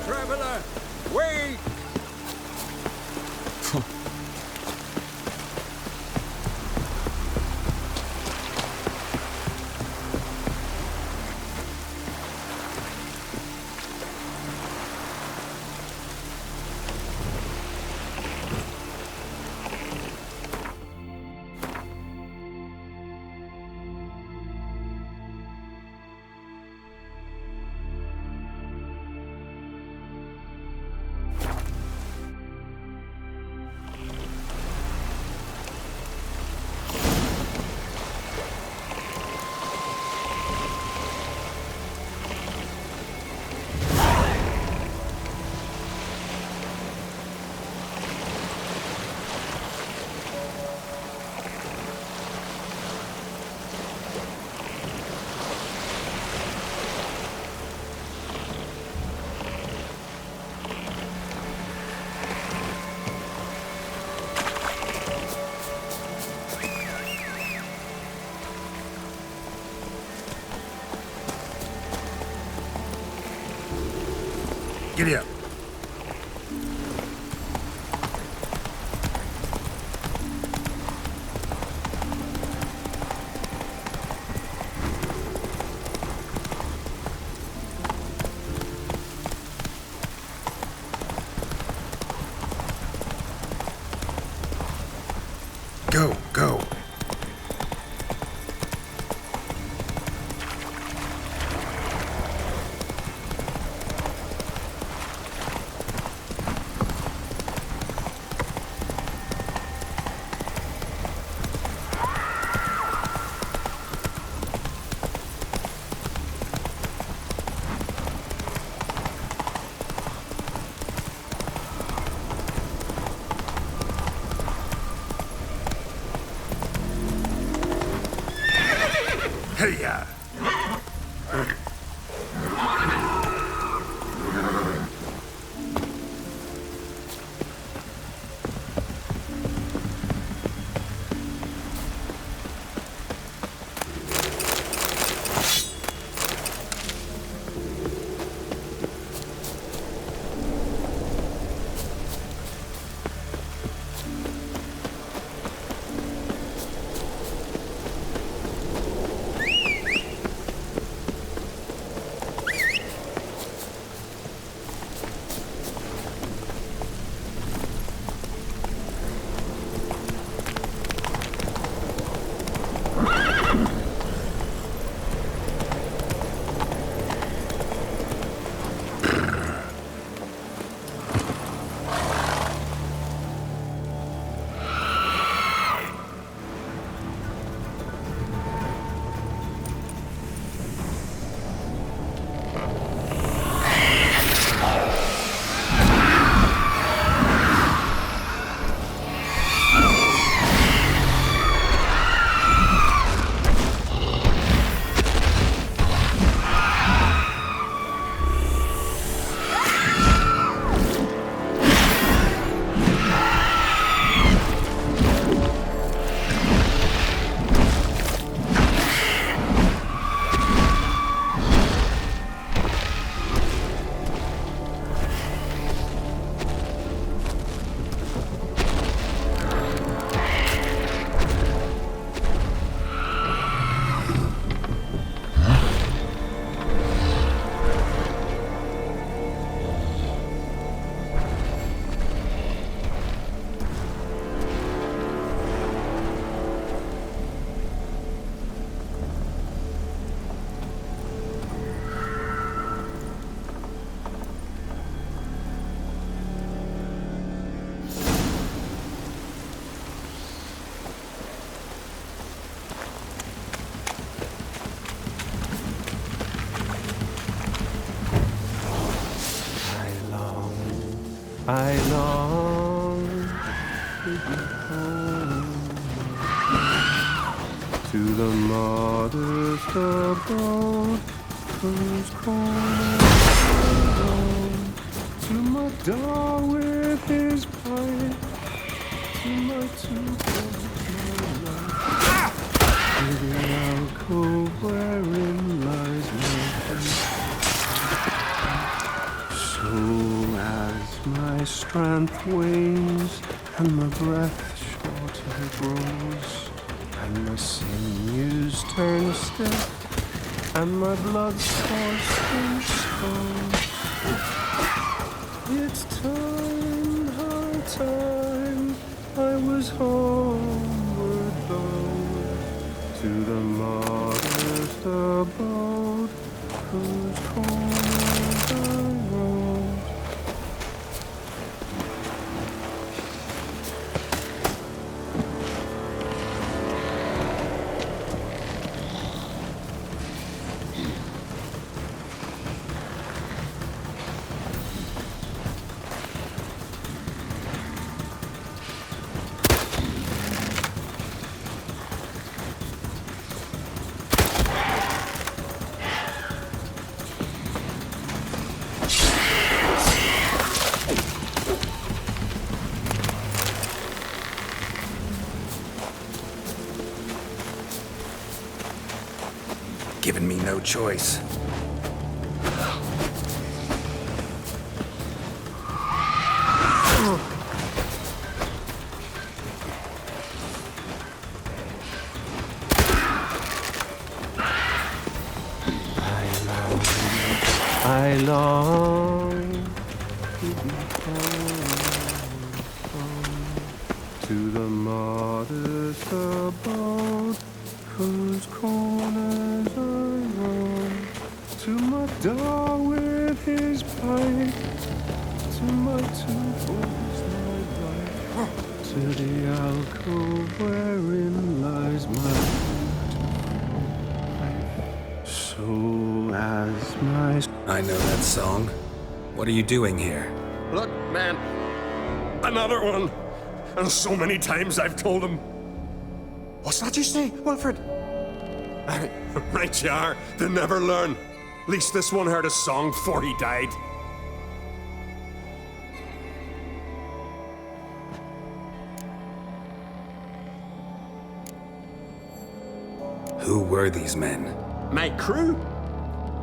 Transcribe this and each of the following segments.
traveler! Wait! Giddy up. Go, go. Hey-ya! I long to be home, to the modest abode whose corner alone, to my dog with his pipe, to my two dogs, my life, to the alcove wherein lies my peace. So my strength wanes, and my breath shorter grows, and my sinews turn stiff, and my blood's coursed in stones. It's time, hard time, I was homeward bound, to the modest abode, whose corners I roamed. Giving me no choice. I long to be home, to the modest abode, whose corners I roam, to my dog with his pipe, to my two boys nightlight, to the alcove wherein lies my so as my... I know that song. What are you doing here? Look, man. Another one. And so many times I've told him. What's that you say, Wilfred? Right you are. They never learn. At least this one heard a song before he died. Who were these men? My crew.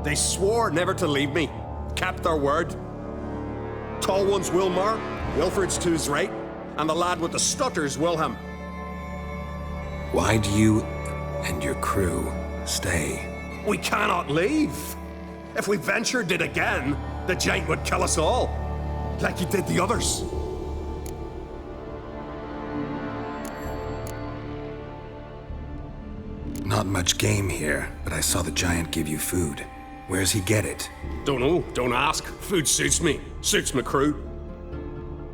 They swore never to leave me. Kept their word. Tall one's Wilmar, Wilfred's to his right, and the lad with the stutter's Wilhelm. Why do you and your crew stay? We cannot leave. If we ventured it again, the giant would kill us all, like he did the others. Not much game here, but I saw the giant give you food. Where's he get it? Don't know, don't ask. Food suits me, suits my crew.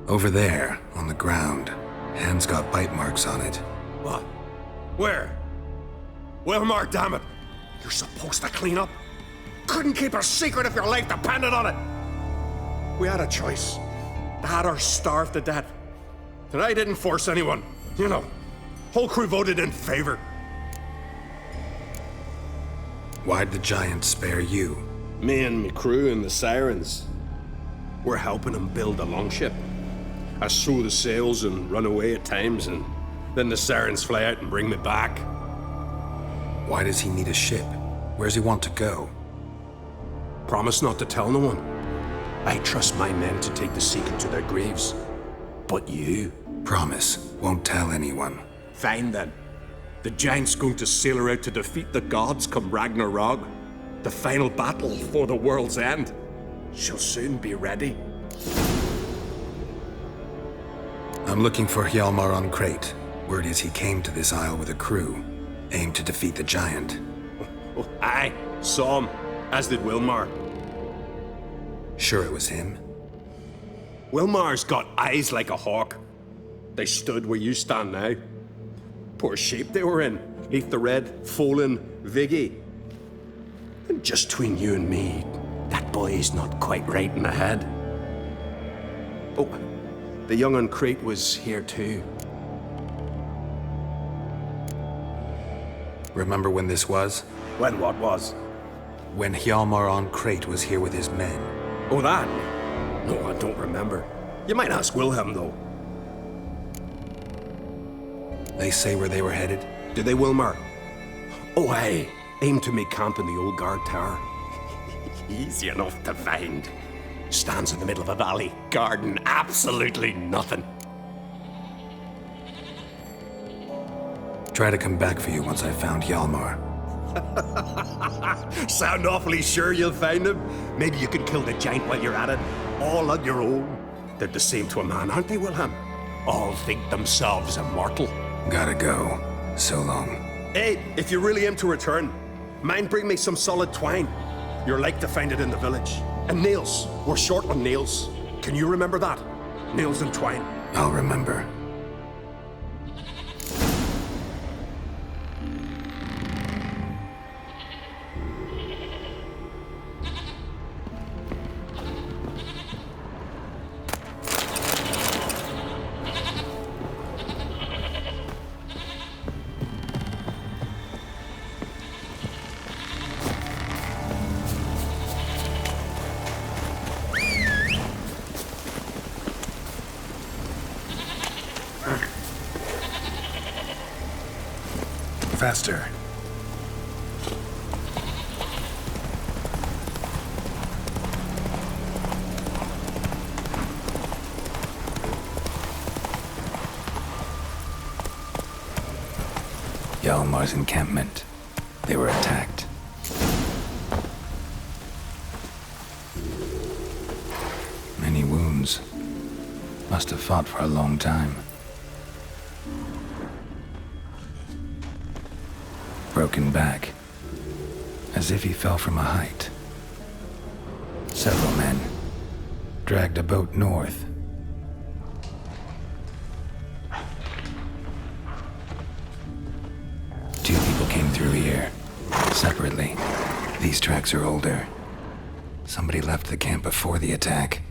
Over there, on the ground. Hand's got bite marks on it. What? Where? Wilmar, damn it. You're supposed to clean up. Couldn't keep a secret if your life depended on it. We had a choice. The had her starved to death. And I didn't force anyone. You know, whole crew voted in favor. Why'd the giant spare you? Me and me crew and the sirens. We're helping him build a longship. I sew the sails and run away at times, and then the sirens fly out and bring me back. Why does he need a ship? Where's he want to go? Promise not to tell no one. I trust my men to take the secret to their graves. But you? Promise, won't tell anyone. Fine then. The giant's going to sail her out to defeat the gods come Ragnarok. The final battle for the world's end. She'll soon be ready. I'm looking for Hjalmar on Crate. Word is he came to this isle with a crew, aimed to defeat the giant. Oh, aye, saw him, as did Wilmar. Sure it was him? Wilmar's got eyes like a hawk. They stood where you stand now. Poor shape they were in. Ate the red, Folin, Viggy. And just between you and me, that boy's not quite right in the head. Oh, the young on Crate was here too. Remember when this was? When what was? When Hjalmar on Crate was here with his men. Oh, that? No, I don't remember. You might ask Wilhelm, though. They say where they were headed? Did they, Wilmar? Oh, aye. Aim to make camp in the old guard tower. Easy enough to find. Stands in the middle of a valley, garden, absolutely nothing. Try to come back for you once I've found Hjalmar. Sound awfully sure you'll find him? Maybe you can kill the giant while you're at it, all on your own. They're the same to a man, aren't they, Wilhelm? All think themselves immortal. Gotta go. So long. Hey, if you really aim to return, mind bring me some solid twine. You're like to find it in the village. And nails. We're short on nails. Can you remember that? Nails and twine. I'll remember. Faster. Hjalmar's encampment. They were attacked. Many wounds. Must have fought for a long time. Broken back, as if he fell from a height. Several men dragged a boat north. Two people came through here, separately. These tracks are older. Somebody left the camp before the attack.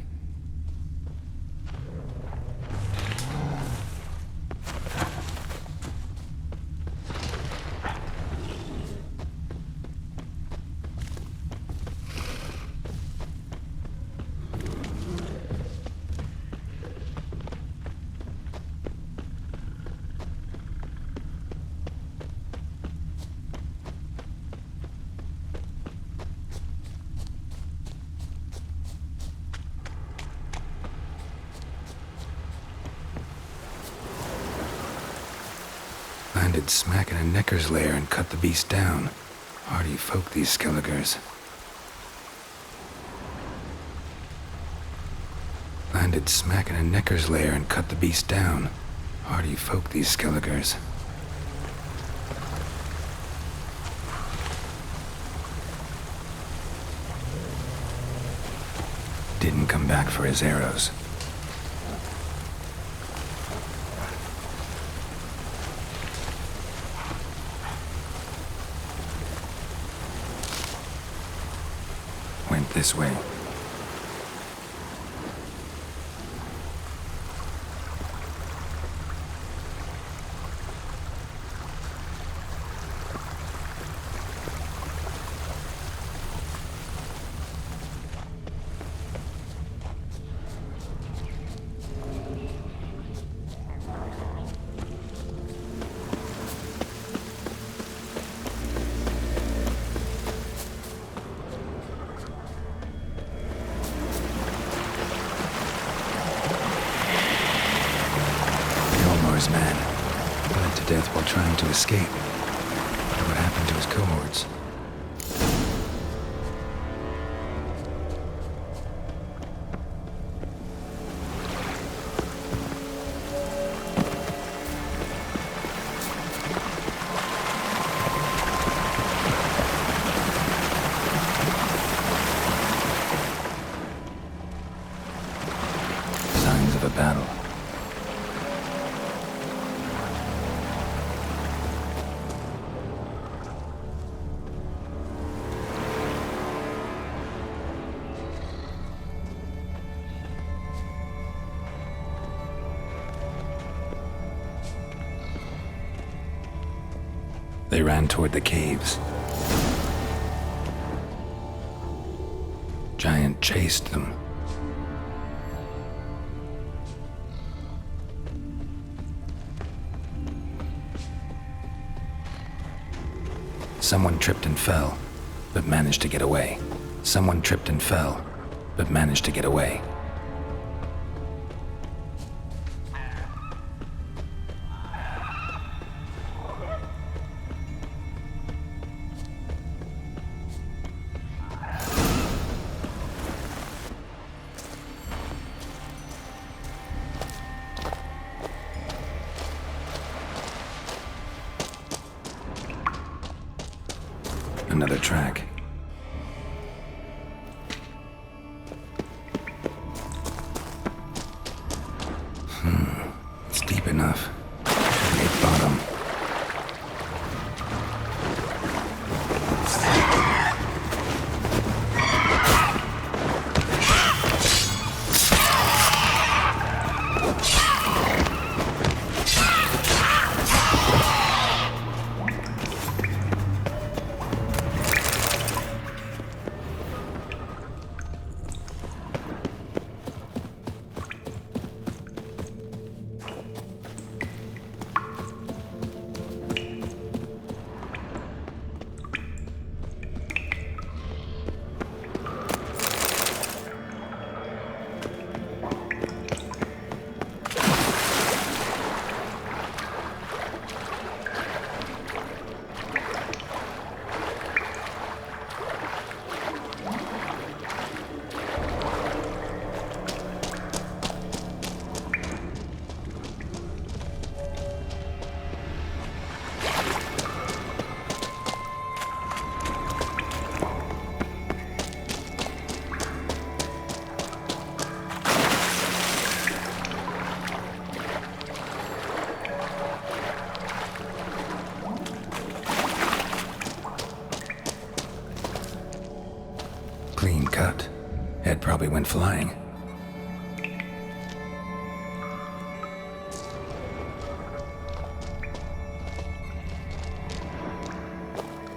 Landed smack in a necker's lair and cut the beast down. Hardy folk, these Skelligers. Landed smack in a necker's lair and cut the beast down. Hardy folk, these Skelligers. Didn't come back for his arrows. Went this way. Man, bled to death while trying to escape. Wonder what happened to his cohorts. Signs of a battle. They ran toward the caves. Giant chased them. Someone tripped and fell, but managed to get away. Someone tripped and fell, but managed to get away. Another track. It's deep enough. Should hit bottom. Clean cut. Head probably went flying.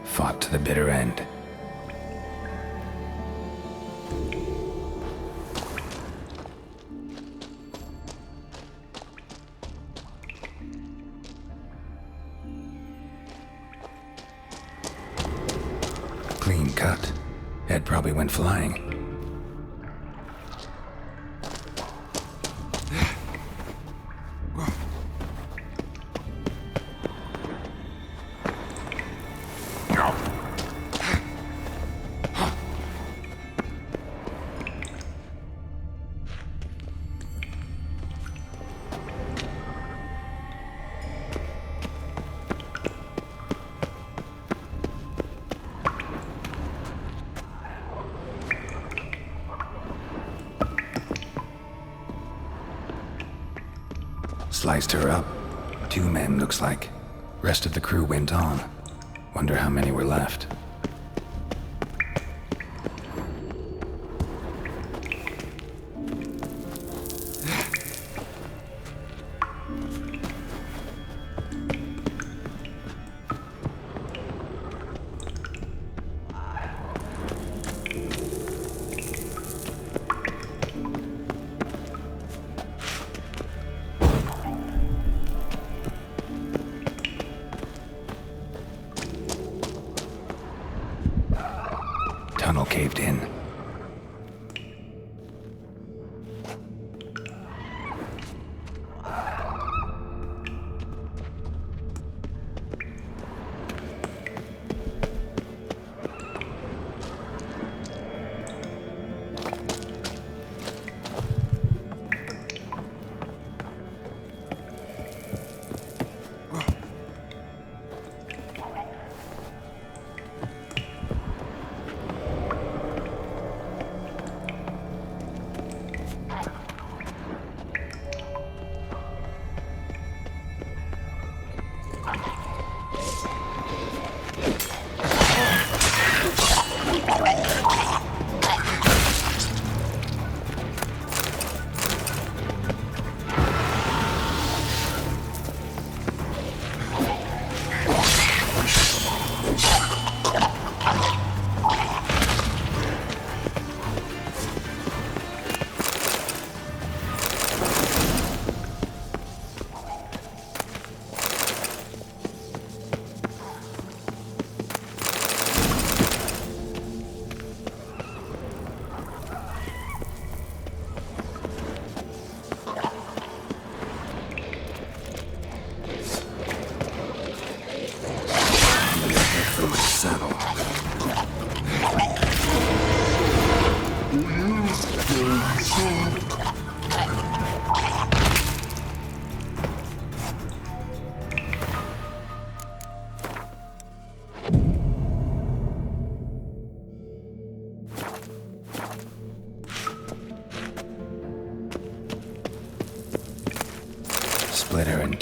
Fought to the bitter end. Clean cut. Head probably went flying. Sliced her up. 2 men, looks like. Rest of the crew went on. Wonder how many were left. Tunnel caved in.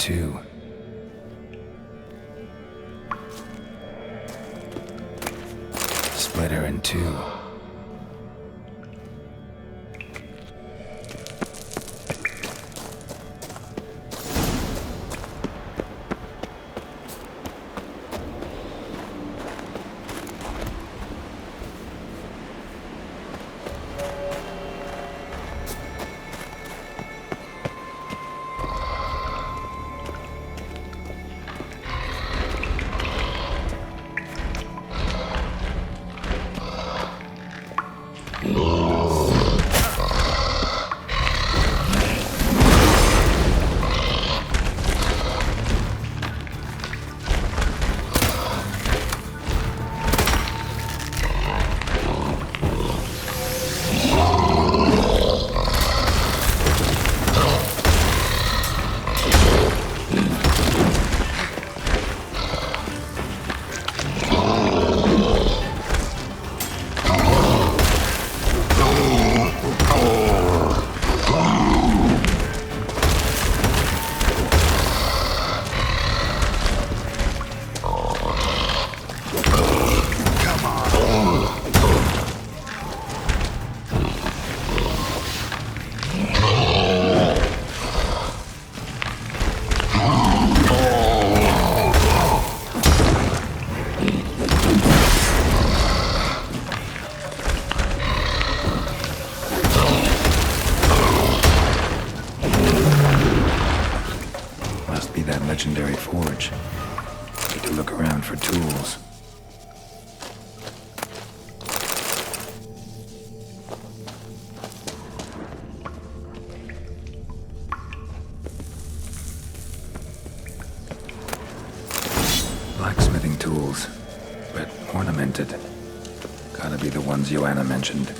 two. Split her in two. Legendary forge. Need to look around for tools. Blacksmithing tools, but ornamented. Gotta be the ones Joanna mentioned.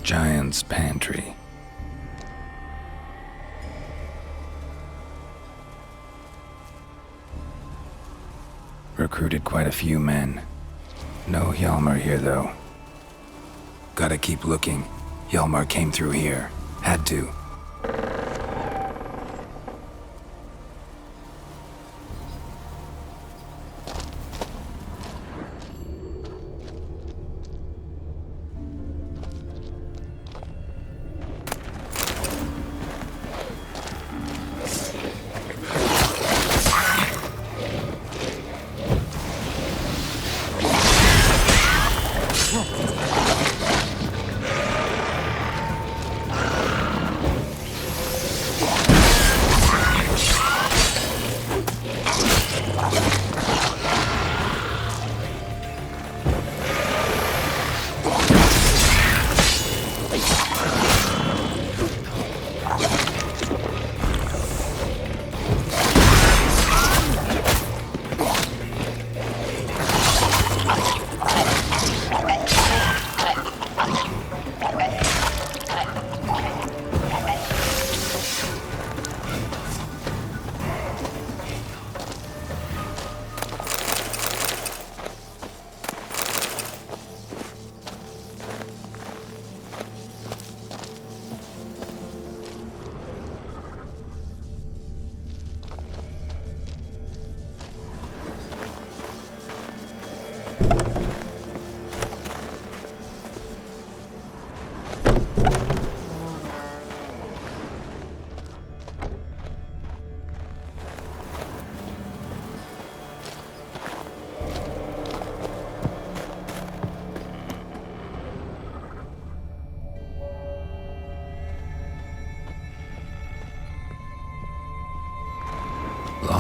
Giant's Pantry. Recruited quite a few men. No Hjalmar here, though. Gotta keep looking. Hjalmar came through here. Had to.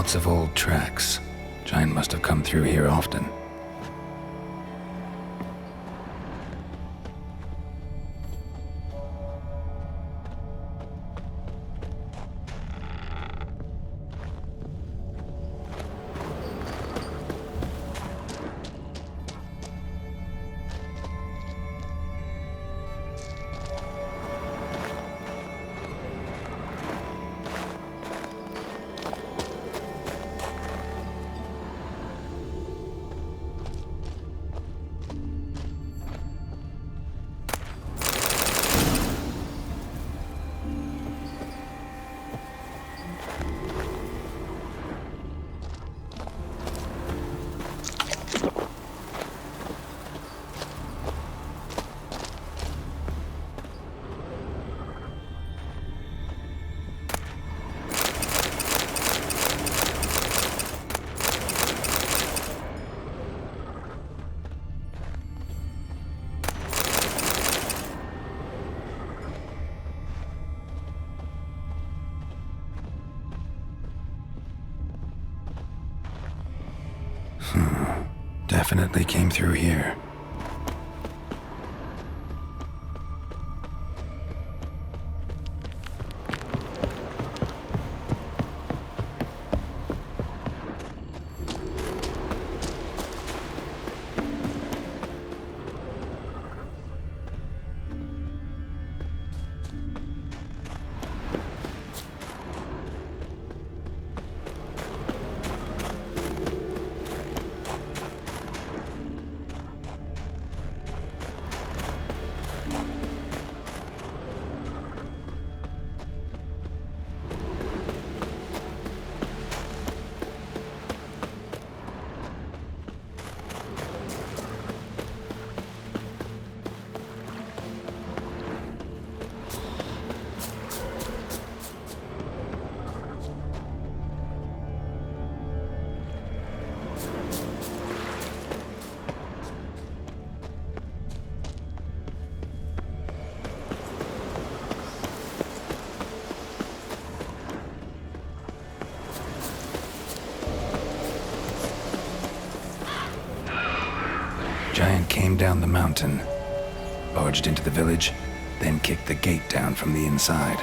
Lots of old tracks. Giant must have come through here often. Definitely came through here. Giant came down the mountain, barged into the village, then kicked the gate down from the inside.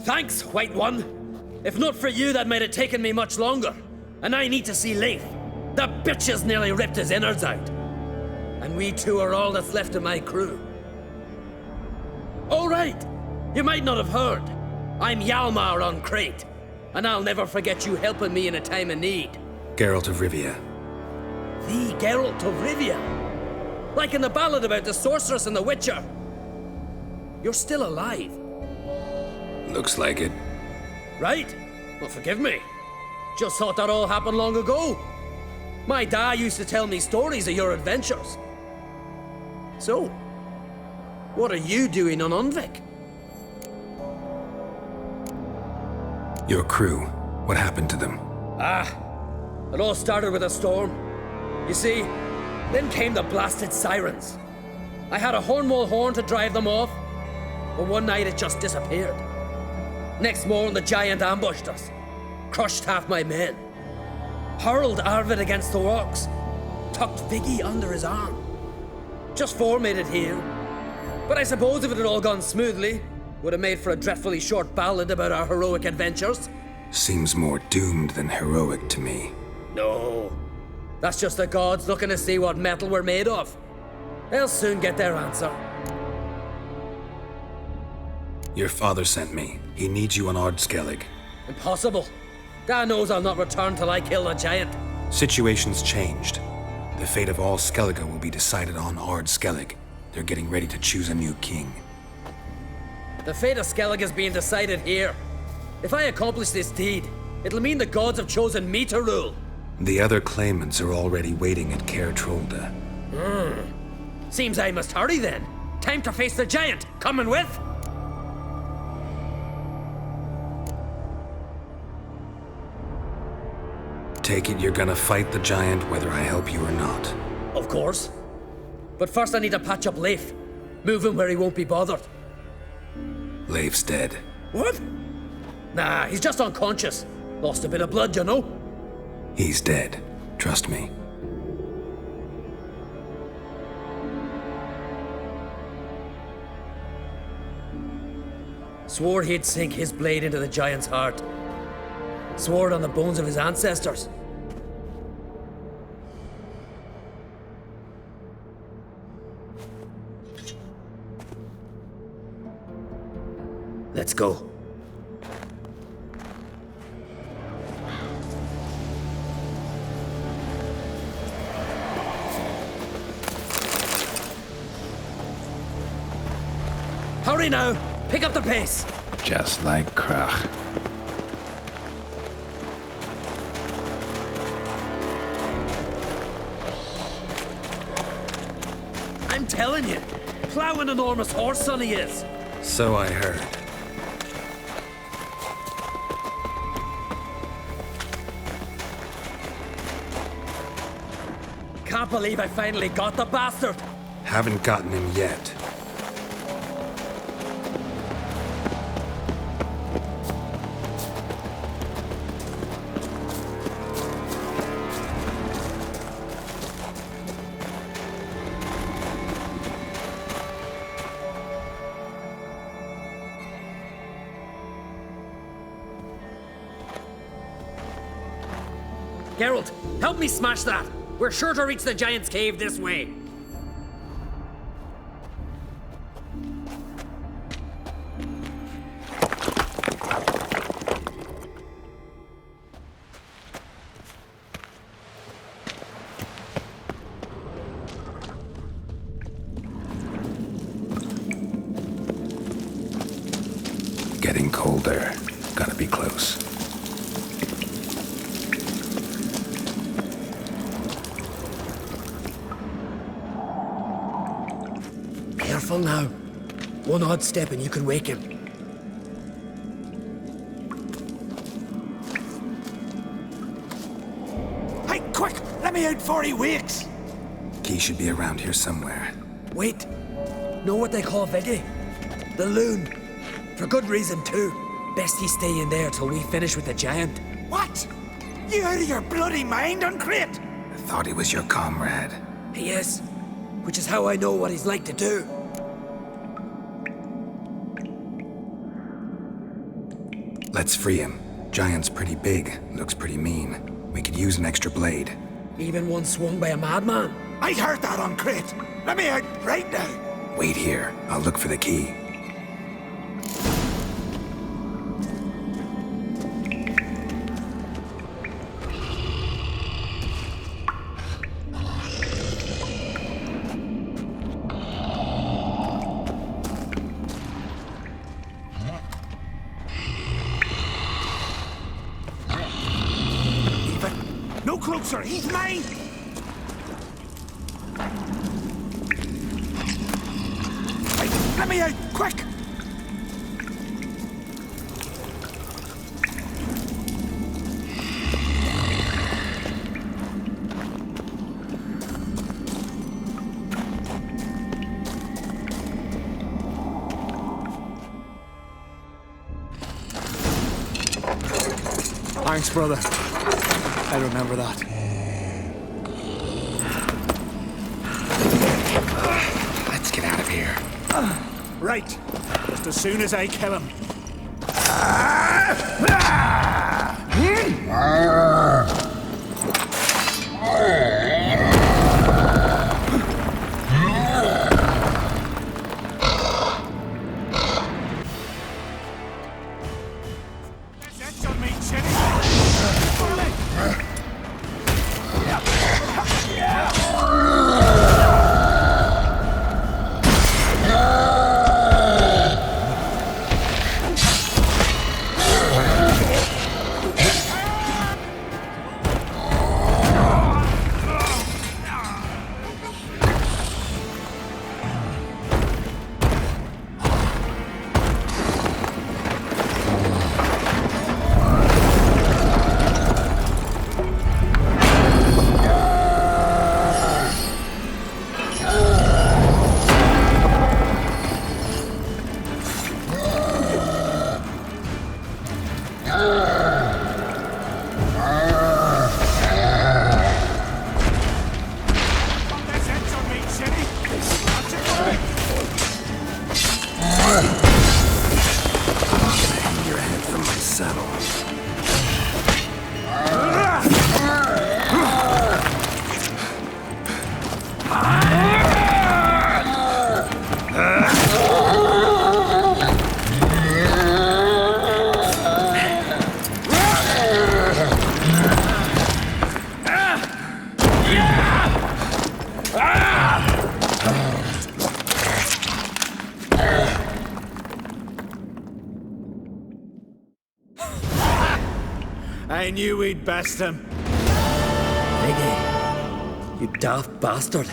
Thanks, White One. If not for you, that might have taken me much longer. And I need to see Leif. The bitch has nearly ripped his innards out. And we two are all that's left of my crew. All right. You might not have heard. I'm Hjalmar on Crete. And I'll never forget you helping me in a time of need. Geralt of Rivia. The Geralt of Rivia. Like in the ballad about the sorceress and the witcher. You're still alive. Looks like it. Right? Well, forgive me. Just thought that all happened long ago. My dad used to tell me stories of your adventures. So, what are you doing on Unvik? Your crew. What happened to them? It all started with a storm. You see, then came the blasted sirens. I had a Hornwall horn to drive them off, but one night it just disappeared. Next morning, the giant ambushed us, crushed half my men, hurled Arvid against the rocks, tucked Viggy under his arm. Just four made it here. But I suppose if it had all gone smoothly, would have made for a dreadfully short ballad about our heroic adventures. Seems more doomed than heroic to me. No. That's just the gods looking to see what metal we're made of. They'll soon get their answer. Your father sent me. He needs you on Ardskellig. Impossible. Dad knows I'll not return till I kill the giant. Situation's changed. The fate of all Skellige will be decided on Ardskellig. They're getting ready to choose a new king. The fate of Skellig is being decided here. If I accomplish this deed, it'll mean the gods have chosen me to rule. The other claimants are already waiting at Caer Trolda. Seems I must hurry then. Time to face the giant. Coming with? Take it you're gonna fight the giant whether I help you or not. Of course. But first I need to patch up Leif. Move him where he won't be bothered. Leif's dead. What? Nah, he's just unconscious. Lost a bit of blood, you know? He's dead. Trust me. Swore he'd sink his blade into the giant's heart. Swore it on the bones of his ancestors. Let's go. Hurry now! Pick up the pace! Just like Krach. I'm telling you, plow an enormous horse, son he is. So I heard. Can't believe I finally got the bastard. Haven't gotten him yet. Geralt, help me smash that. We're sure to reach the giant's cave this way. Getting colder. Gotta be close. Careful now. One odd step and you can wake him. Hey, quick! Let me out before he wakes! Key should be around here somewhere. Wait. Know what they call Viggy? The loon. For good reason too. Best you stay in there till we finish with the giant. What? You out of your bloody mind on Crete? I thought he was your comrade. He is. Which is how I know what he's like to do. Let's free him. Giant's pretty big, looks pretty mean. We could use an extra blade. Even one swung by a madman. I heard that on Crate. Let me out right now. Wait here. I'll look for the key. No closer, he's mine! Hey, let me out, quick! Thanks, brother. I remember that. Let's get out of here. Right, just as soon as I kill him. That's on me, Chinny. I knew we'd best him. Viggy, you daft bastard.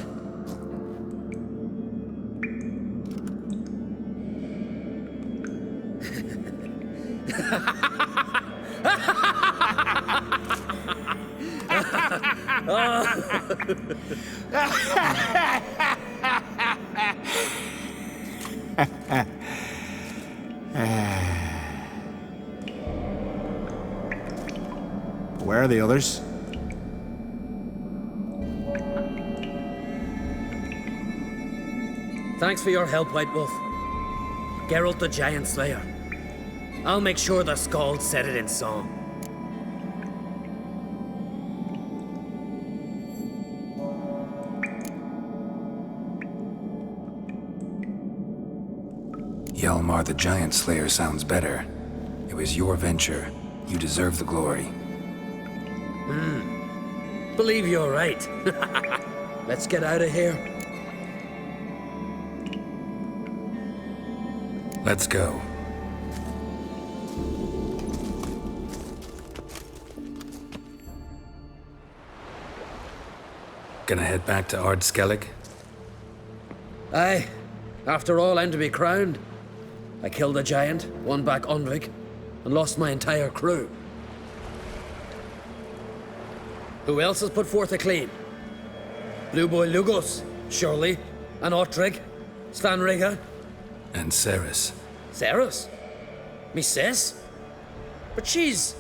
Where are the others? Thanks for your help, White Wolf. Geralt the Giant Slayer. I'll make sure the Skald said it in song. Hjalmar the Giant Slayer sounds better. It was your venture. You deserve the glory. Believe you're right. Let's get out of here. Let's go. Gonna head back to Ard Skellig? Aye. After all, I'm to be crowned. I killed a giant, won back Onvik, and lost my entire crew. Who else has put forth a claim? Blue Boy Lugos, surely, and Ottrig, Stanriga. And Ceres. Ceres? Me sis? But she's...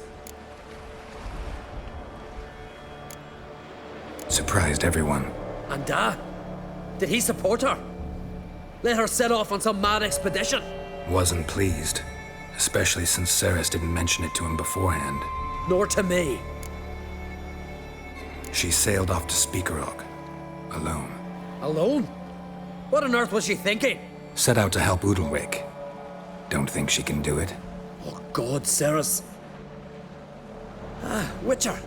Surprised everyone. And did he support her? Let her set off on some mad expedition? Wasn't pleased. Especially since Ceres didn't mention it to him beforehand. Nor to me. She sailed off to Speakerog. Alone. Alone? What on earth was she thinking? Set out to help Udalwick. Don't think she can do it? Oh, God, Ceres. Witcher.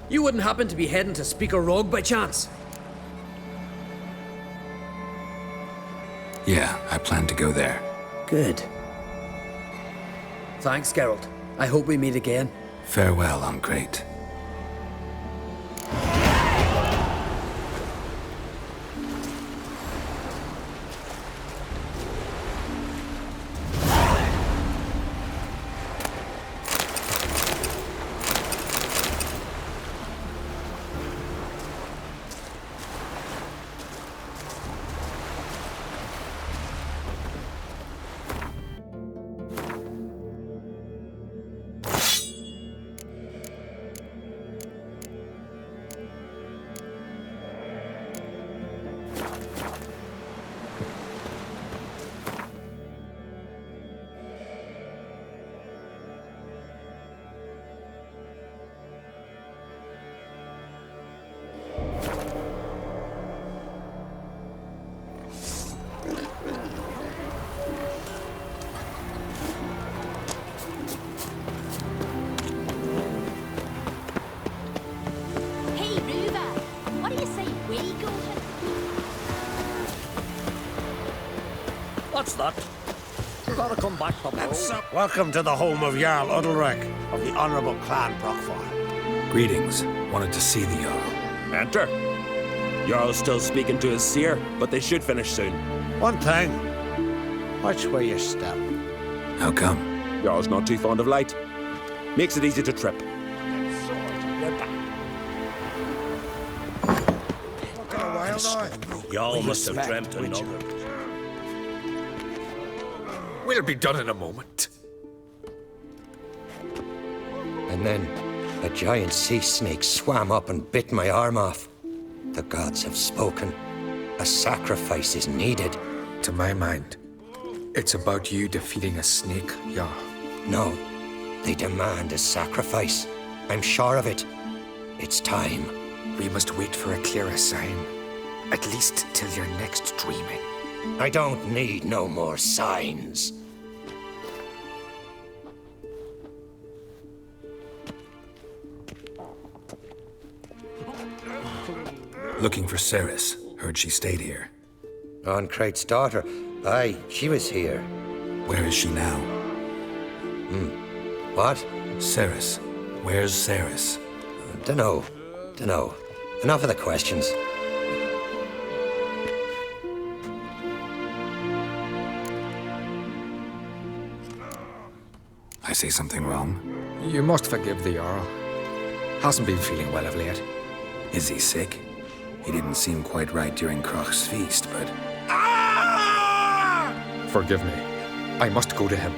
You wouldn't happen to be heading to Speaker Rogue by chance? Yeah, I plan to go there. Good. Thanks, Geralt. I hope we meet again. Farewell, Uncrate. What's that? You gotta come back from home. Welcome to the home of Jarl Udalric of the Honourable Clan Brockford. Greetings. Wanted to see the Jarl. Enter. Jarl's still speaking to his seer, but they should finish soon. One thing, watch where you step. How come? Jarl's not too fond of light. Makes it easy to trip. Y'all must have dreamt another. We'll be done in a moment. And then a giant sea snake swam up and bit my arm off. The gods have spoken. A sacrifice is needed. To my mind, it's about you defeating a snake, Jarl. No, they demand a sacrifice. I'm sure of it. It's time. We must wait for a clearer sign. At least till your next dreaming. I don't need no more signs. Looking for Ceres. Heard she stayed here. Oncrate's daughter. Aye, she was here. Where is she now? What? Ceres. Where's Ceres? Dunno. Enough of the questions. I say something wrong? You must forgive the Jarl. Hasn't been feeling well of late. Is he sick? He didn't seem quite right during Kroch's feast, but... Forgive me. I must go to him.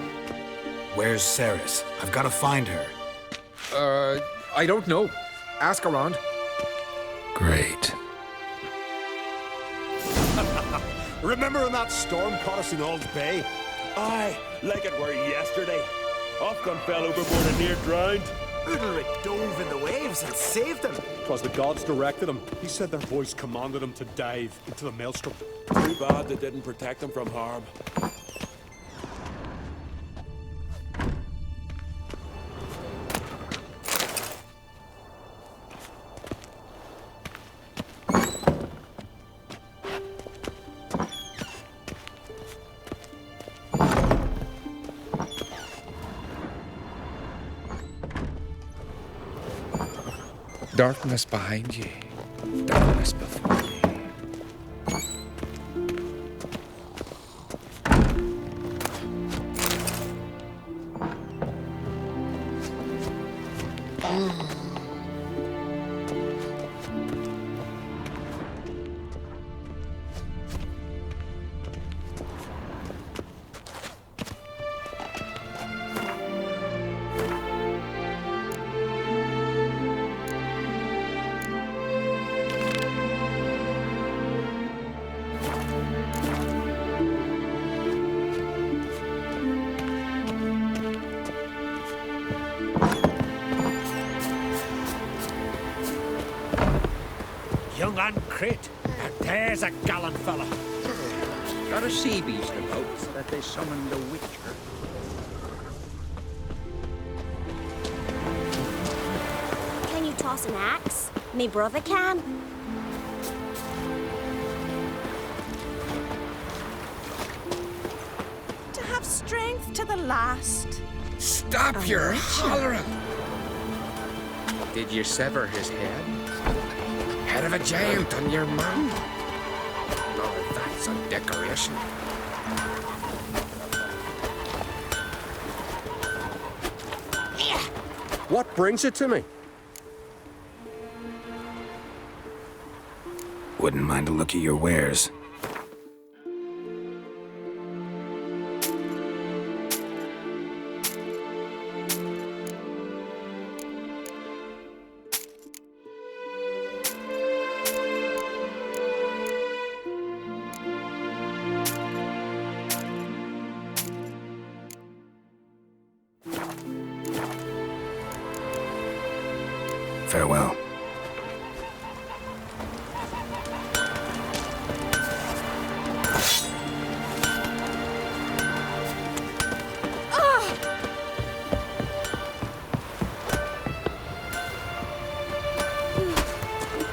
Where's Ceres? I've got to find her. I don't know. Ask around. Great. Remember when that storm caught us in Old Bay? Aye, like it were yesterday. Ofcom fell overboard and near drowned. Udalric dove in the waves and saved them. 'Twas the gods directed him. He said their voice commanded him to dive into the maelstrom. Too bad they didn't protect them from harm. Darkness behind you. Darkness before you. man crate. And there's a gallant fella. Got a sea beast about that they summoned the Witcher. Can you toss an axe? Me brother can. To have strength to the last. Stop your hollering! Did you sever his head? Head of a giant on your man? No, that's a decoration. What brings it to me? Wouldn't mind a look at your wares. Farewell.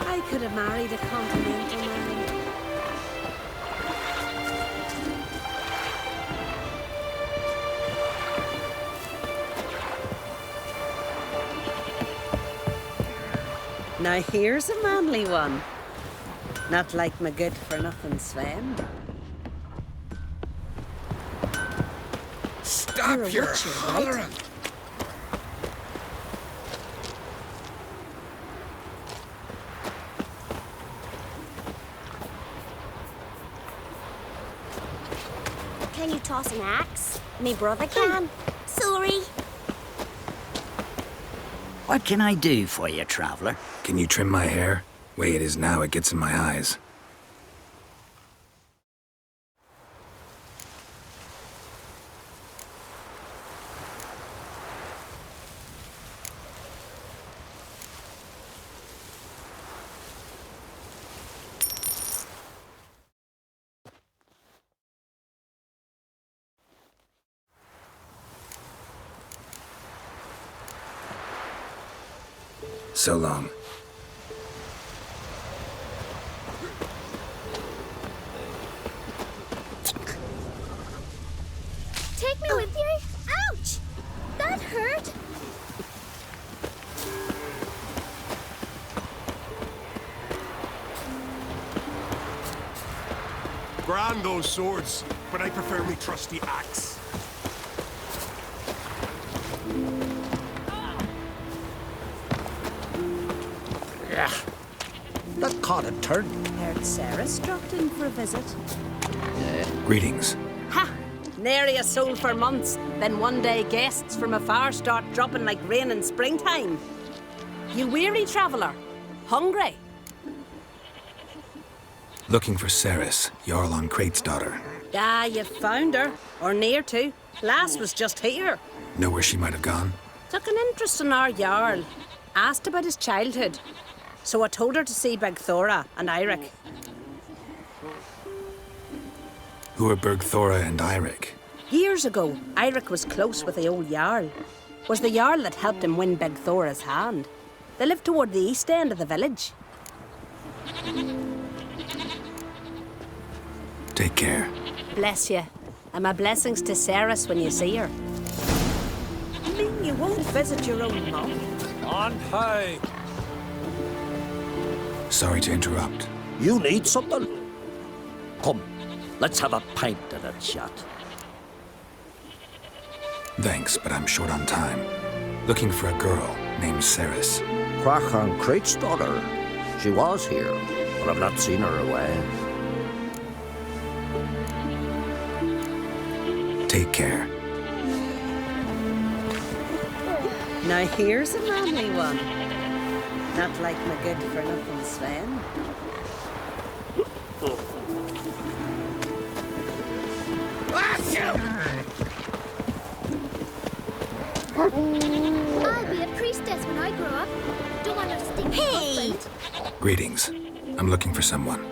I could have married a continental man. Now here's a manly one. Not like my good-for-nothing Sven. Stop your hollering! Can you toss an axe? Me brother can. Sorry. What can I do for you, traveler? Can you trim my hair? Way it is now, it gets in my eyes. So long. Take me with you. Ouch! That hurt. Grand those swords, but I prefer me trusty axe. Yeah. That caught a turn. Heard Sarah's dropped in for a visit. Greetings. Ha! Nary a soul for months. Then one day guests from afar start dropping like rain in springtime. You weary traveller? Hungry? Looking for Ceres, Jarl on Crate's daughter. Ah, you found her. Or near to. Lass was just here. Know where she might have gone? Took an interest in our Jarl. Asked about his childhood. So I told her to see Bergthora and Eirik. Who are Bergthora and Eirik? Years ago, Eirik was close with the old Jarl. Was the Jarl that helped him win Bergthora's hand. They lived toward the east end of the village. Take care. Bless you. And my blessings to Ceres when you see her. Mean you won't visit your own mum? On high. Sorry to interrupt. You need something? Come, let's have a pint and a chat. Thanks, but I'm short on time. Looking for a girl named Ceres. Crach on Crate's daughter. She was here, but I've not seen her away. Take care. Now here's a manly one. Not like my good-for-nothing Sven. I'll be a priestess when I grow up. Don't want no stinking husband. Greetings. I'm looking for someone.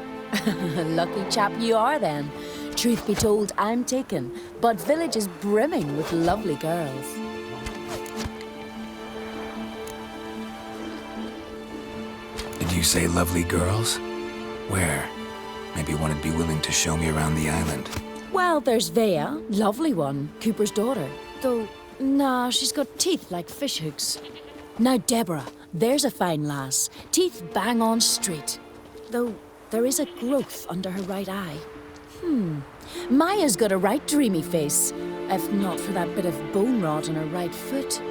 Lucky chap you are, then. Truth be told, I'm taken, but village is brimming with lovely girls. Did you say lovely girls? Where? Maybe one would be willing to show me around the island. Well, there's Vea, lovely one, Cooper's daughter. Though, nah, she's got teeth like fishhooks. Now Deborah, there's a fine lass, teeth bang on straight. Though, there is a growth under her right eye. Maya's got a right dreamy face, if not for that bit of bone rot on her right foot.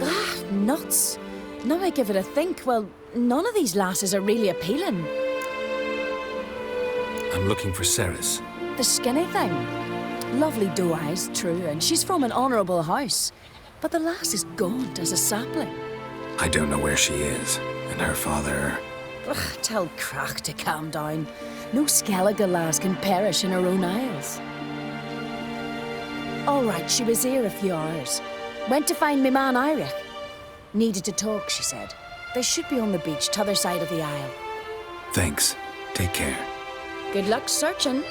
Ah, nuts. Now I give it a think, well, none of these lasses are really appealing. I'm looking for Ceres. The skinny thing. Lovely doe eyes, true, and she's from an honourable house. But the lass is gaunt as a sapling. I don't know where she is, and her father... Ugh, tell Crack to calm down. No Skellige lass can perish in her own isles. All right, she was here a few hours. Went to find me man Iric. Needed to talk, she said. They should be on the beach, t'other side of the isle. Thanks. Take care. Good luck searching.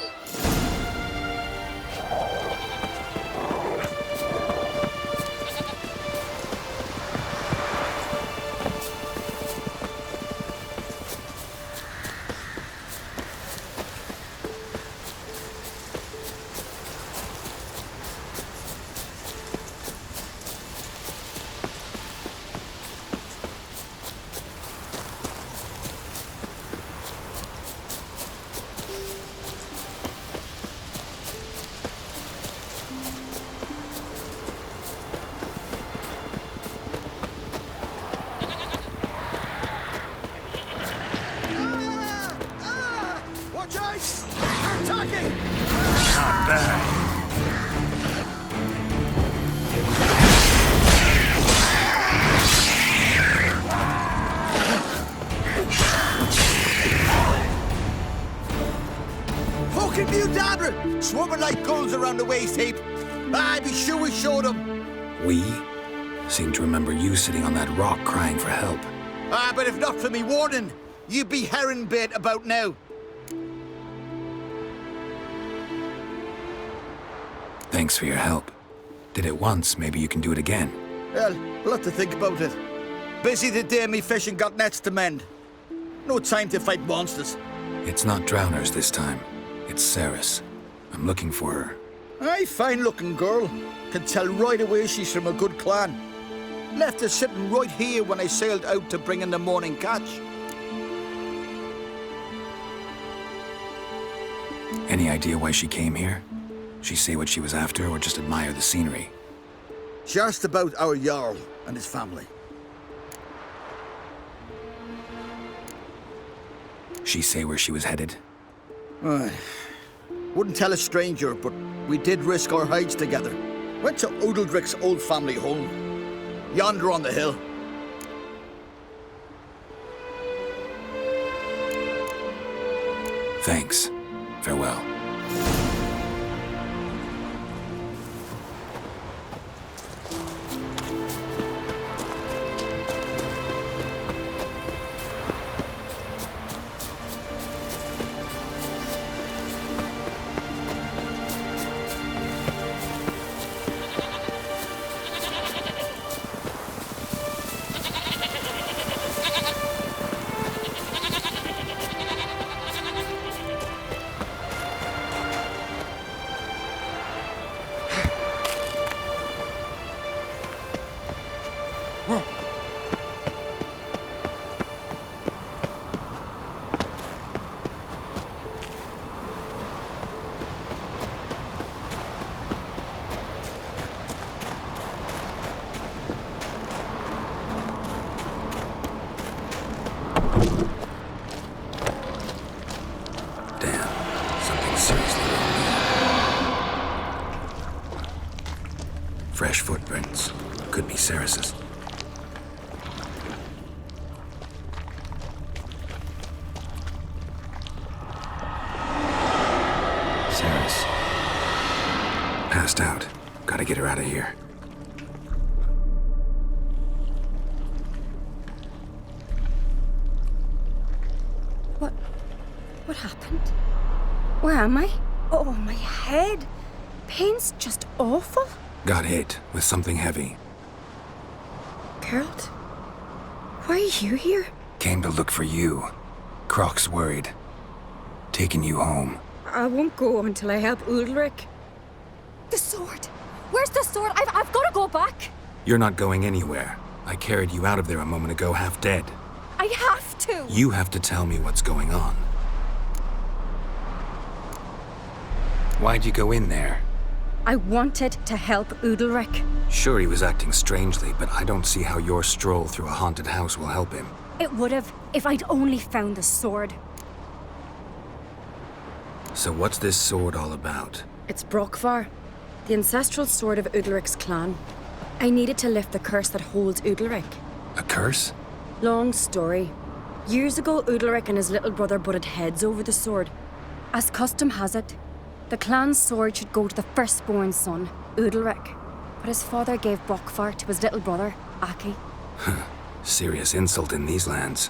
Swarming like gulls around the waist heap. I'd be sure we showed them. We? Seem to remember you sitting on that rock crying for help. But if not for me warning, you'd be herring bait about now. Thanks for your help. Did it once, maybe you can do it again. Well, we'll have to think about it. Busy the day me fishing got nets to mend. No time to fight monsters. It's not drowners this time. It's Ceres. I'm looking for her. Aye, fine-looking girl. Can tell right away she's from a good clan. Left her sitting right here when I sailed out to bring in the morning catch. Any idea why she came here? She say what she was after or just admire the scenery? She asked about our Jarl and his family. She say where she was headed? Wouldn't tell a stranger, but we did risk our hides together. Went to Odeldrick's old family home. Yonder on the hill. Thanks. Farewell. Fresh footprints. Could be Ceres's. Ceres. Passed out. Gotta get her out of here. What happened? Where am I? Oh, my head. Pain's just awful. Got hit with something heavy. Geralt? Why are you here? Came to look for you. Croc's worried. Taking you home. I won't go until I help Ulrich. The sword! Where's the sword? I've got to go back! You're not going anywhere. I carried you out of there a moment ago, half dead. I have to! You have to tell me what's going on. Why'd you go in there? I wanted to help Ulrich. Sure, he was acting strangely, but I don't see how your stroll through a haunted house will help him. It would have, if I'd only found the sword. So what's this sword all about? It's Brokvar, the ancestral sword of Udalric's clan. I needed to lift the curse that holds Udalric. A curse? Long story. Years ago, Udalric and his little brother butted heads over the sword. As custom has it, the clan's sword should go to the firstborn son, Udalric. But his father gave Brokvar to his little brother, Aki. Serious insult in these lands.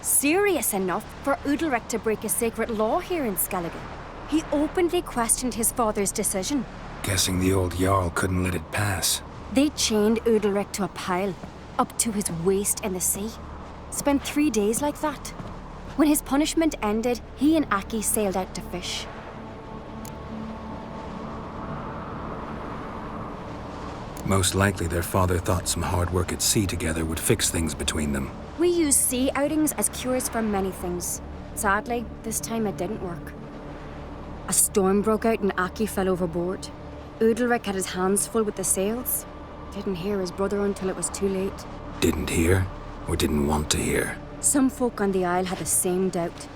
Serious enough for Udalric to break a sacred law here in Skellige. He openly questioned his father's decision. Guessing the old Jarl couldn't let it pass. They chained Udalric to a pile, up to his waist in the sea. Spent 3 days like that. When his punishment ended, he and Aki sailed out to fish. Most likely their father thought some hard work at sea together would fix things between them. We use sea outings as cures for many things. Sadly, this time it didn't work. A storm broke out and Aki fell overboard. Udalric had his hands full with the sails. Didn't hear his brother until it was too late. Didn't hear? Or didn't want to hear? Some folk on the Isle had the same doubt,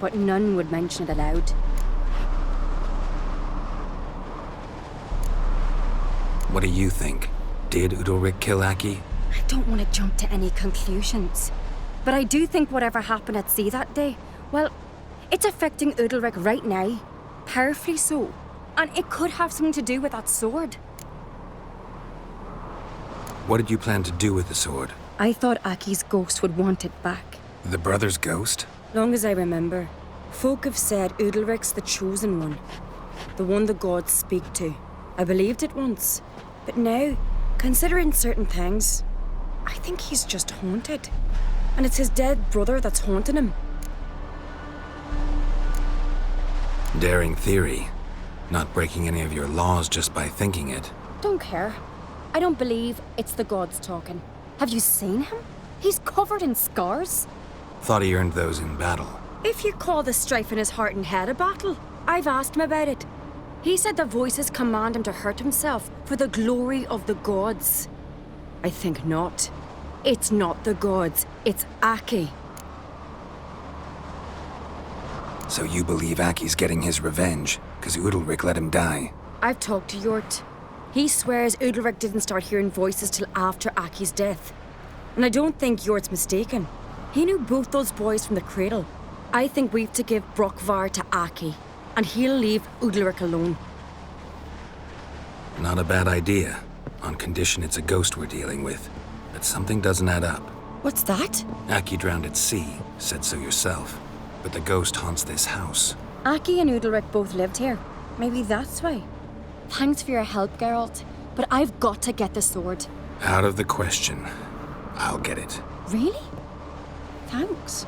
but none would mention it aloud. What do you think? Did Udalric kill Aki? I don't want to jump to any conclusions, but I do think whatever happened at sea that day, well, it's affecting Udalric right now, powerfully so, and it could have something to do with that sword. What did you plan to do with the sword? I thought Aki's ghost would want it back. The brother's ghost? Long as I remember, folk have said Udalric's the chosen one, the one the gods speak to. I believed it once, but now, considering certain things, I think he's just haunted. And it's his dead brother that's haunting him. Daring theory. Not breaking any of your laws just by thinking it. Don't care. I don't believe it's the gods talking. Have you seen him? He's covered in scars. Thought he earned those in battle. If you call the strife in his heart and head a battle, I've asked him about it. He said the voices command him to hurt himself for the glory of the gods. I think not. It's not the gods, it's Aki. So you believe Aki's getting his revenge, because Udalric let him die? I've talked to Yort. He swears Udalric didn't start hearing voices till after Aki's death. And I don't think Yort's mistaken. He knew both those boys from the cradle. I think we've to give Brokvar to Aki, and he'll leave Udalric alone. Not a bad idea, on condition it's a ghost we're dealing with. But something doesn't add up. What's that? Aki drowned at sea, said so yourself. But the ghost haunts this house. Aki and Udalric both lived here. Maybe that's why. Thanks for your help, Geralt, but I've got to get the sword. Out of the question. I'll get it. Really? Thanks.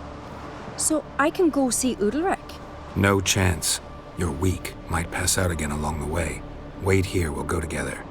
So I can go see Udalric? No chance. You're weak. Might pass out again along the way. Wait here, we'll go together.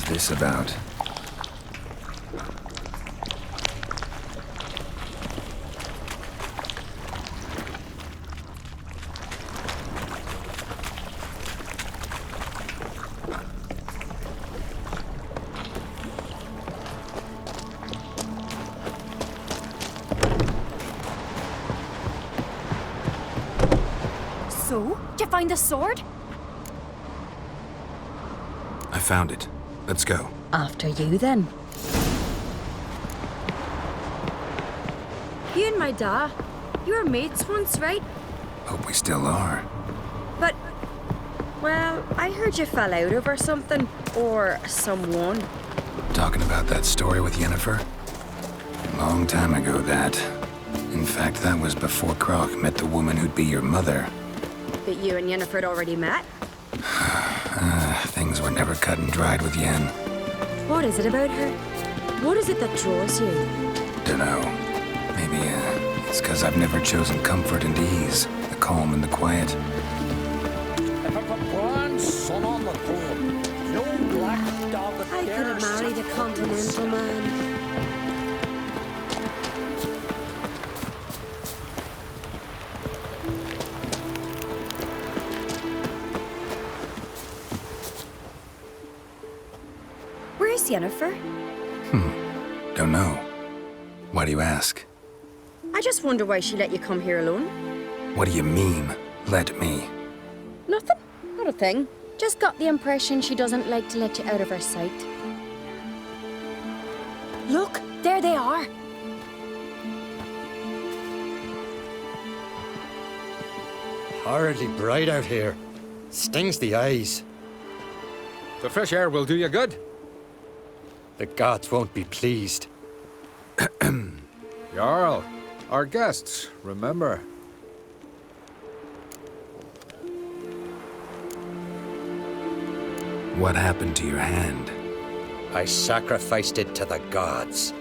this about? So, did you find the sword? I found it. Let's go. After you, then. You and my da, you were mates once, right? Hope we still are. But, well, I heard you fell out over something. Or someone. Talking about that story with Yennefer? Long time ago, that. In fact, that was before Croc met the woman who'd be your mother. But you and Yennefer had already met? Things were never cut and dried with Yen. What is it about her? What is it that draws you? Dunno. Maybe, it's because I've never chosen comfort and ease, the calm and the quiet. If I've a grand sun on the throne, no black dog that I could have married a continental man. Where's Yennefer? Don't know. Why do you ask? I just wonder why she let you come here alone. What do you mean, let me? Nothing. Not a thing. Just got the impression she doesn't like to let you out of her sight. Look, there they are. Horridly bright out here. Stings the eyes. The fresh air will do you good. The gods won't be pleased. Jarl, our guests, remember. What happened to your hand? I sacrificed it to the gods.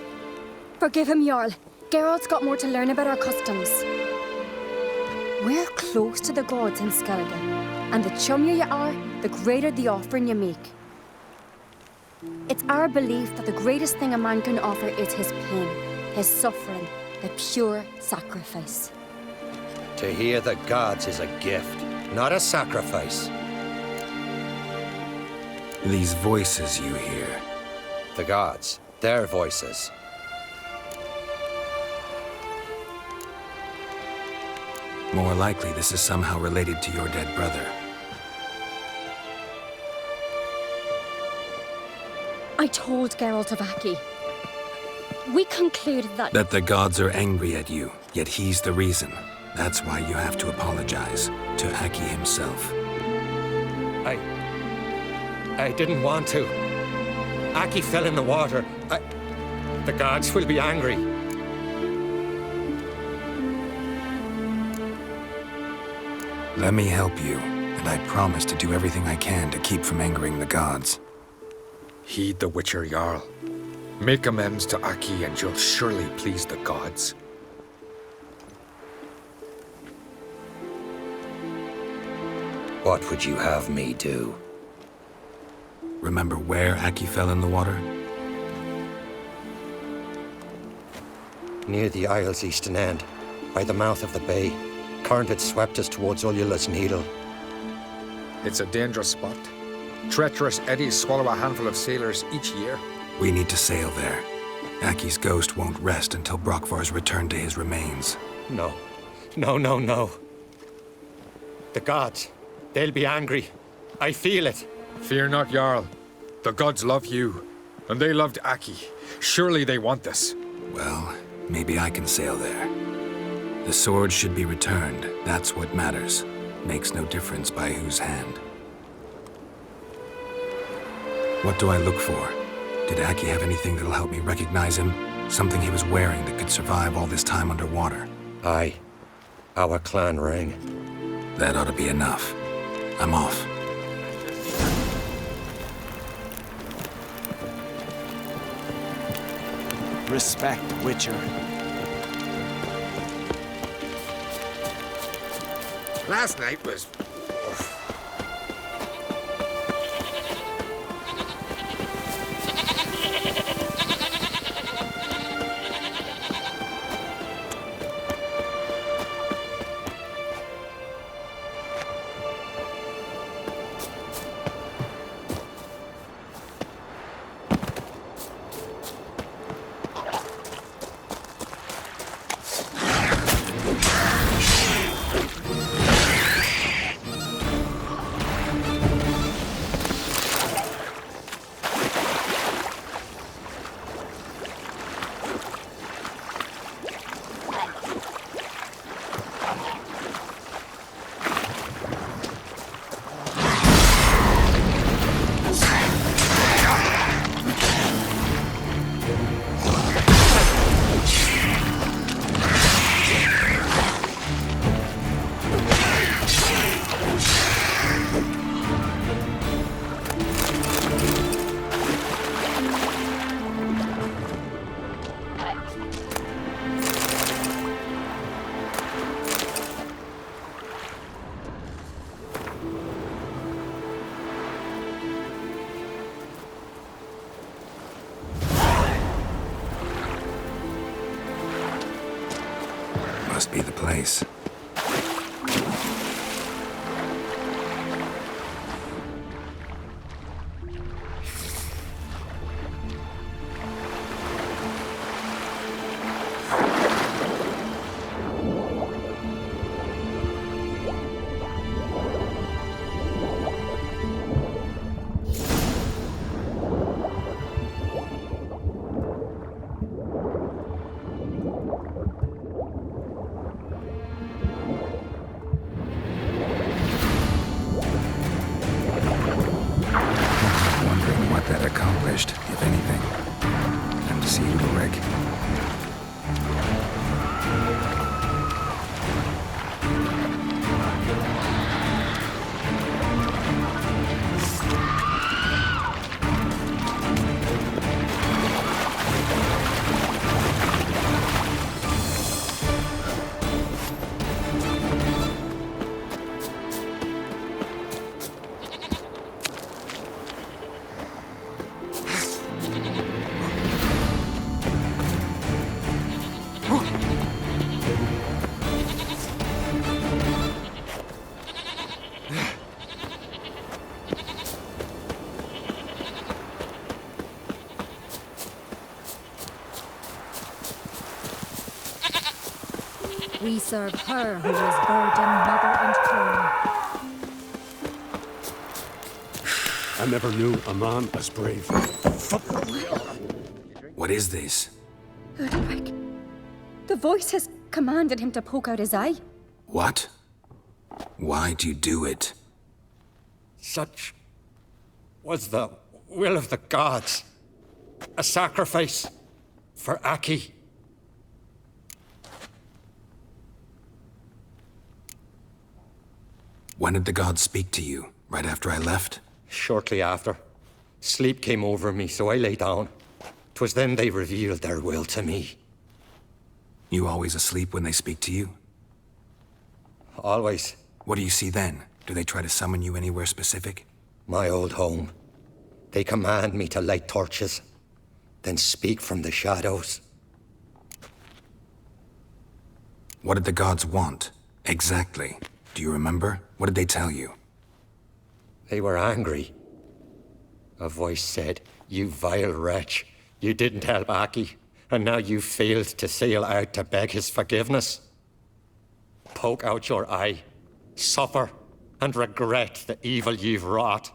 Forgive him, Jarl. Geralt's got more to learn about our customs. We're close to the gods in Skellige, and the chummier you are, the greater the offering you make. It's our belief that the greatest thing a man can offer is his pain, his suffering, the pure sacrifice. To hear the gods is a gift, not a sacrifice. These voices you hear. The gods, their voices. More likely, this is somehow related to your dead brother. I told Geralt of Aki. We concluded that... That the gods are angry at you, yet he's the reason. That's why you have to apologize to Aki himself. I didn't want to. Aki fell in the water. The gods will be angry. Let me help you, and I promise to do everything I can to keep from angering the gods. Heed the Witcher, Jarl. Make amends to Aki and you'll surely please the gods. What would you have me do? Remember where Aki fell in the water? Near the Isle's eastern end, by the mouth of the bay. Current had swept us towards Ullula's Needle. It's a dangerous spot. Treacherous eddies swallow a handful of sailors each year. We need to sail there. Aki's ghost won't rest until Brokvar's returned to his remains. No. No. The gods, they'll be angry. I feel it. Fear not, Jarl. The gods love you, and they loved Aki. Surely they want this. Well, maybe I can sail there. The sword should be returned. That's what matters. Makes no difference by whose hand. What do I look for? Did Aki have anything that'll help me recognize him? Something he was wearing that could survive all this time underwater? Aye. Our clan ring. That ought to be enough. I'm off. Respect, Witcher. Last night was... must be the place. If anything. Time to see Ulrich. We serve her who is virgin, mother, and queen. I never knew a man as brave. What is this? Ludwig. The voice has commanded him to poke out his eye. What? Why'd you do it? Such was the will of the gods. A sacrifice for Aki. When did the gods speak to you? Right after I left? Shortly after. Sleep came over me, so I lay down. 'Twas then they revealed their will to me. You always asleep when they speak to you? Always. What do you see then? Do they try to summon you anywhere specific? My old home. They command me to light torches, then speak from the shadows. What did the gods want? Exactly. Do you remember? What did they tell you? They were angry. A voice said, "You vile wretch, you didn't help Aki, and now you failed to sail out to beg his forgiveness. Poke out your eye, suffer, and regret the evil you've wrought."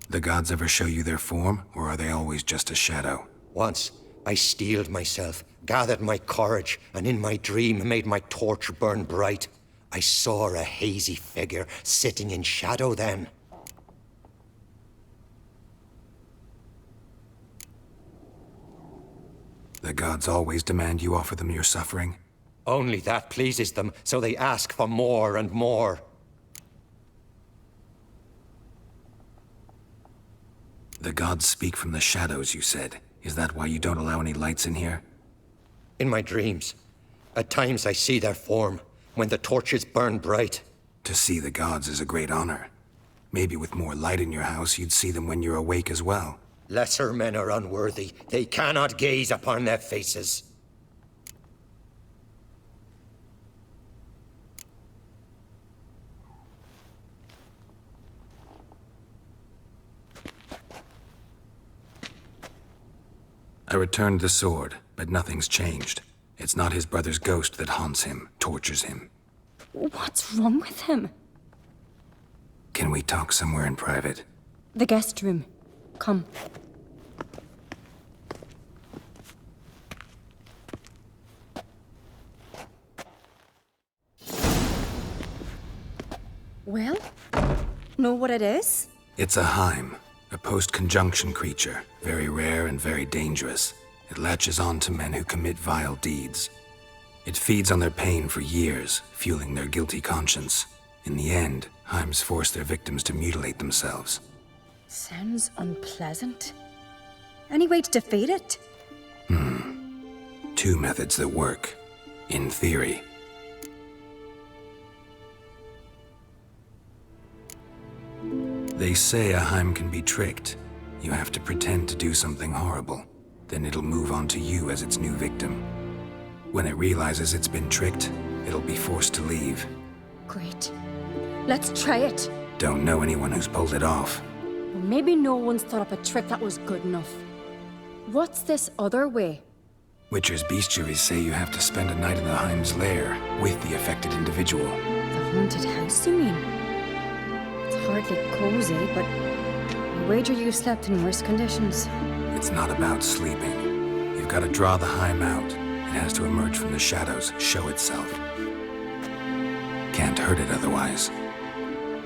The gods ever show you their form, or are they always just a shadow? Once, I steeled myself, gathered my courage, and in my dream made my torch burn bright. I saw a hazy figure sitting in shadow then. The gods always demand you offer them your suffering? Only that pleases them, so they ask for more and more. The gods speak from the shadows, you said. Is that why you don't allow any lights in here? In my dreams. At times I see their form, when the torches burn bright. To see the gods is a great honor. Maybe with more light in your house, you'd see them when you're awake as well. Lesser men are unworthy. They cannot gaze upon their faces. I returned the sword, but nothing's changed. It's not his brother's ghost that haunts him, tortures him. What's wrong with him? Can we talk somewhere in private? The guest room. Come. Well, know what it is? It's a Heim, a post-conjunction creature, very rare and very dangerous. It latches on to men who commit vile deeds. It feeds on their pain for years, fueling their guilty conscience. In the end, Heims force their victims to mutilate themselves. Sounds unpleasant. Any way to defeat it? Two methods that work, in theory. They say a Heim can be tricked. You have to pretend to do something horrible. Then it'll move on to you as its new victim. When it realizes it's been tricked, it'll be forced to leave. Great. Let's try it. Don't know anyone who's pulled it off. Well, maybe no one's thought up a trick that was good enough. What's this other way? Witcher's bestiaries say you have to spend a night in the Heim's lair with the affected individual. The haunted house, you mean? It's hardly cozy, but I wager you've slept in worse conditions. It's not about sleeping. You've got to draw the Heim out. It has to emerge from the shadows, show itself. Can't hurt it otherwise.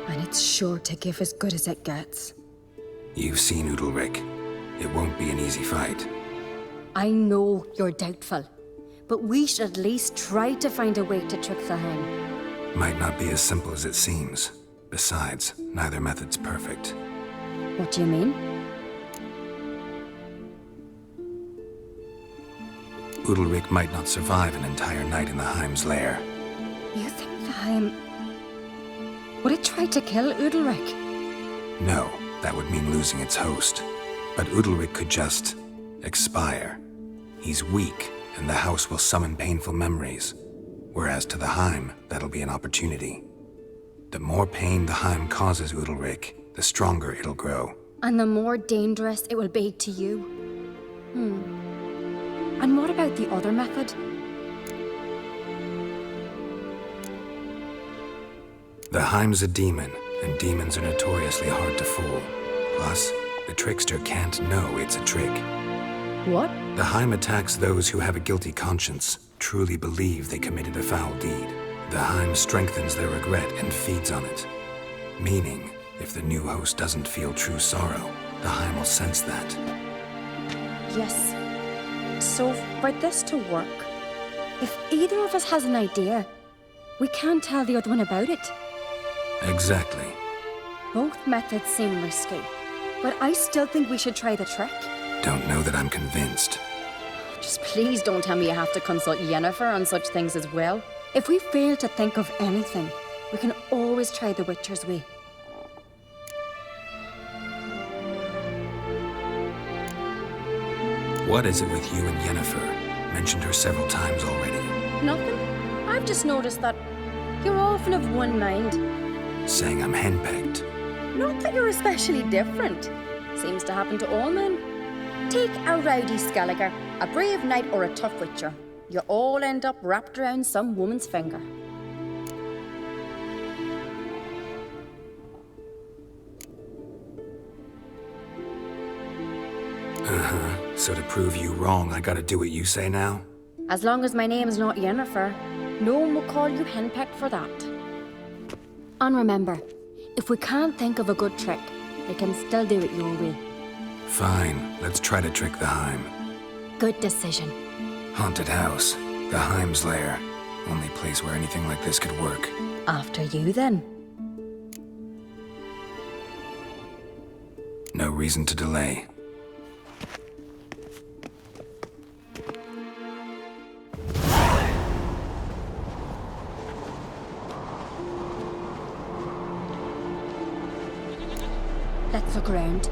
And it's sure to give as good as it gets. You've seen Udalric. It won't be an easy fight. I know you're doubtful, but we should at least try to find a way to trick the Heim. Might not be as simple as it seems. Besides, neither method's perfect. What do you mean? Udalric might not survive an entire night in the Heim's lair. You think the Heim... Would it try to kill Udalric? No, that would mean losing its host. But Udalric could just... expire. He's weak, and the house will summon painful memories. Whereas to the Heim, that'll be an opportunity. The more pain the Heim causes Udalric, the stronger it'll grow. And the more dangerous it will be to you. And what about the other method? The Heim's a demon, and demons are notoriously hard to fool. Plus, the trickster can't know it's a trick. What? The Heim attacks those who have a guilty conscience, truly believe they committed a foul deed. The Heim strengthens their regret and feeds on it. Meaning, if the new host doesn't feel true sorrow, the Heim will sense that. Yes. So, for this to work, if either of us has an idea, we can't tell the other one about it. Exactly. Both methods seem risky, but I still think we should try the trick. Don't know that I'm convinced. Just please don't tell me you have to consult Yennefer on such things as well. If we fail to think of anything, we can always try the Witcher's way. What is it with you and Yennefer? Mentioned her several times already. Nothing. I've just noticed that you're often of one mind. Saying I'm henpecked. Not that you're especially different. Seems to happen to all men. Take a rowdy Skelliger, a brave knight or a tough witcher. You all end up wrapped around some woman's finger. So to prove you wrong, I gotta do what you say now? As long as my name's not Yennefer, no one will call you henpecked for that. And remember, if we can't think of a good trick, we can still do it your way. Fine, let's try to trick the Heim. Good decision. Haunted house, the Heim's lair. Only place where anything like this could work. After you, then. No reason to delay. Let's look around.